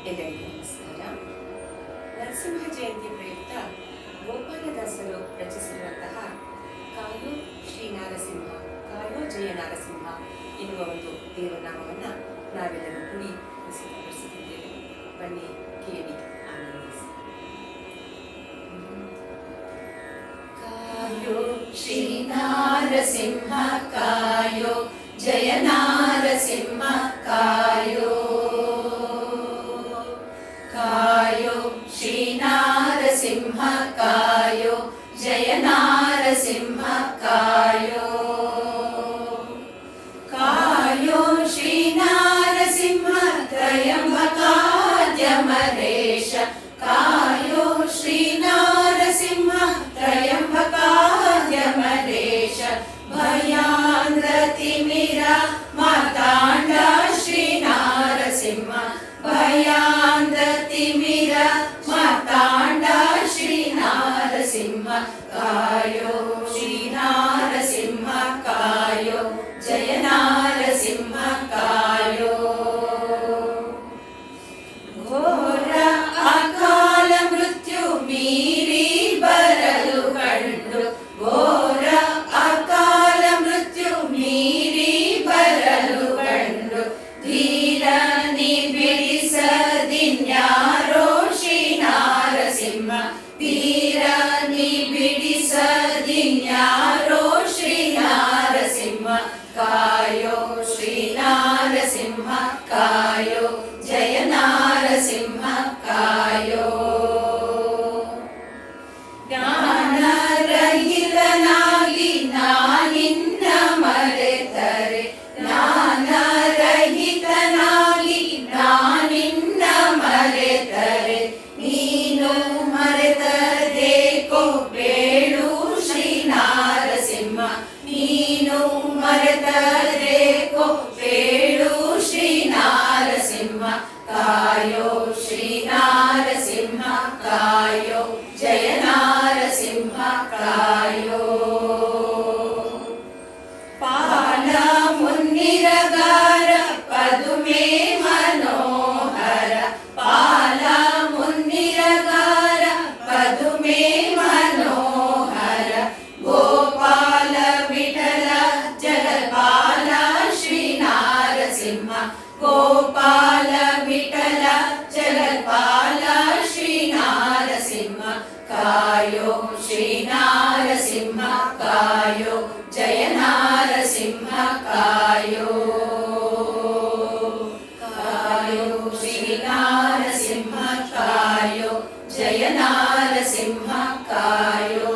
ಎಲ್ಲರಿಗೂ ನಮಸ್ಕಾರ. ನರಸಿಂಹ ಜಯಂತಿ ಪ್ರಯುಕ್ತ ಗೋಪಾಲದಾಸರು ರಚಿಸಿರುವಂತಹ ಕಾಯೋ ಶ್ರೀ ನಾರಸಿಂಹ, ಕಾಯೋ ಜಯ ನಾರಸಿಂಹ ಎನ್ನುವ ಒಂದು ದೇವನಾಮವನ್ನು ನಾವೆಲ್ಲರೂ ಕೂಡಿ ಪ್ರಸ್ತುತಪಡಿಸುತ್ತಿದ್ದೇವೆ. ಬನ್ನಿ ಕೇಳಿ ಆನಂದಿಸಿ. ಕಾಯೋ ಶ್ರೀ ನಾರಸಿಂಹ ಕಾಯೋ, ಜಯ ನಾರಸಿಂಹ ಕಾಯೋ. ಕಾಯೋ ಶ್ರೀ ನಾರಸಿಂಹ ಕಾಯೋ, ಜಯ ನಾರಸಿಂಹ ಕಾಯೋ. ಕಾಯೋ ಶ್ರೀ ನಾರಸಿಂಹ ತ್ರಯಂಬಕಾದ್ಯಮರೇಶ, ಕಾಯೋ ಶ್ರೀ ನಾರಸಿಂಹ ತ್ರಯಂಬಕಾದ್ಯಮರೇಶ. ಭಯಾಂಧ್ರತಿಮಿರ ಮಾತಾಂಡ ಶ್ರೀ ನಾರಸಿಂಹ, ಭಯಾಂಧ್ರತಿಮಿರ ಮಾತಾಂಡ ಶ್ರೀ ನಾರಸಿಂಹ ಕಾಯೋ. ಶ್ರೀ ನಾರಸಿಂಹ ಕಾಯೋ, ಜಯ ನಾರಸಿಂಹ ಕಾಯೋ. ಘೋರ ಅಕಾಲ ಮೃತ್ಯು ಮೀರಿ ಬರಲು ಕಂಡು, ಘೋರ ಅಕಾಲ ಮೃತ್ಯು ಮೀರಿ ಬರಲು ಕಂಡು. ಧೀರ ಬಿಡಿಸದಿನ್ಯಾರೋ ಶ್ರೀ ನಾರಸಿಂಹ, ಧೀರ ಬಿಡಿಸದಿನ್ಯಾರೋ ಶ್ರೀ ನಾರಸಿಂಹ ಕಾಯೋ. ಶ್ರೀ ನಾರಸಿಂಹ ಕಾಯೋ, ಜಯ ನಾರಸಿಂಹ ಕಾಯೋ. ಜ್ಞಾನರಹಿತನಾಗಿ ನಾನಿನ್ನ ಮರೆತರೆ, ಜ್ಞಾನರಹಿತನಾಗಿ ನಾನಿನ್ನ ಮರೆತರೆ. ನೀನು ಮರೆತದೇಕೋ ಬೇಳು ಶ್ರೀ ನಾರಸಿಂಹ, ನೀನು ಮರೆತದೇಕೋ ಬೇಳು ಶ್ರೀ ನಾರಸಿಂಹ ಕಾಯೋ. ಶ್ರೀ ನಾರಸಿಂಹ ಕಾಯೋ, ಜಯ ನಾರಸಿಂಹ ಕಾಯೋ. ಪಾಲ ಮುನ್ನಿರಗಾರ ಪದುಮೆ ಮನೋಹರ, ಪಾಲ ಮುನ್ನಿರಗಾರ ಪದುಮೆ ಮನೋಹರ. ಗೋಪಾಲ ವಿಠಲ ಜಗಪಾಲ ಶ್ರೀ ನಾರಸಿಂಹ, ಗೋಪಾಲ ವಿಠಲ ಜಗಪಾಲ ಶ್ರೀ ನಾರಸಿಂಹ ಕಾಯೋ. ಶ್ರೀ ನಾರಸಿಂಹ ಕಾಯೋ, ಜಯ ನಾರಸಿಂಹ ಕಾಯೋ. ಕಾಯೋ ಶ್ರೀ ನಾರಸಿಂಹ ಕಾಯೋ, ಜಯ ನಾರಸಿಂಹ ಕಾಯೋ.